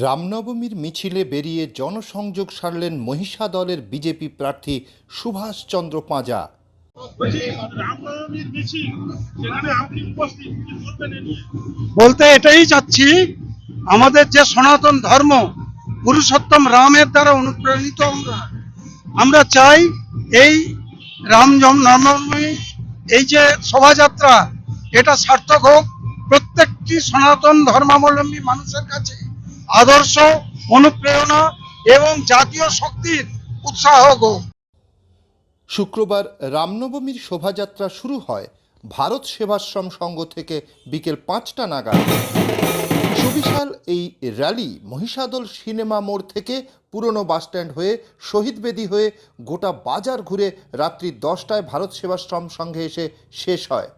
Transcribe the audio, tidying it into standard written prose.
রামনবমীর মিছিলে বেরিয়ে জনসংযোগ সারলেন মহিষাদলের বিজেপি প্রার্থী সুভাষচন্দ্র পাঁজা। বলতে এটাই চাচ্ছি, আমাদের যে সনাতন ধর্ম পুরুষোত্তম রামের দ্বারা অনুপ্রাণিত আমরা চাই এই রামনবমী, এই যে শোভাযাত্রা, এটা সার্থক হোক, প্রত্যেকটি সনাতন ধর্মাবলম্বী মানুষের কাছে আদর্শ, অনুপ্রেরণা এবং জাতীয় শক্তির উৎসাহ হোক। শুক্রবার রামনবমীর শোভাযাত্রা শুরু হয় ভারত সেবাশ্রম সংঘ থেকে বিকেল ৫টা নাগাদ। সুবিশাল এই র্যালি মহিষাদল সিনেমা মোড় থেকে পুরনো বাসস্ট্যান্ড হয়ে শহীদ বেদি হয়ে গোটা বাজার ঘুরে রাত্রি 10টায় ভারত সেবাশ্রম সংঘে এসে শেষ হয়।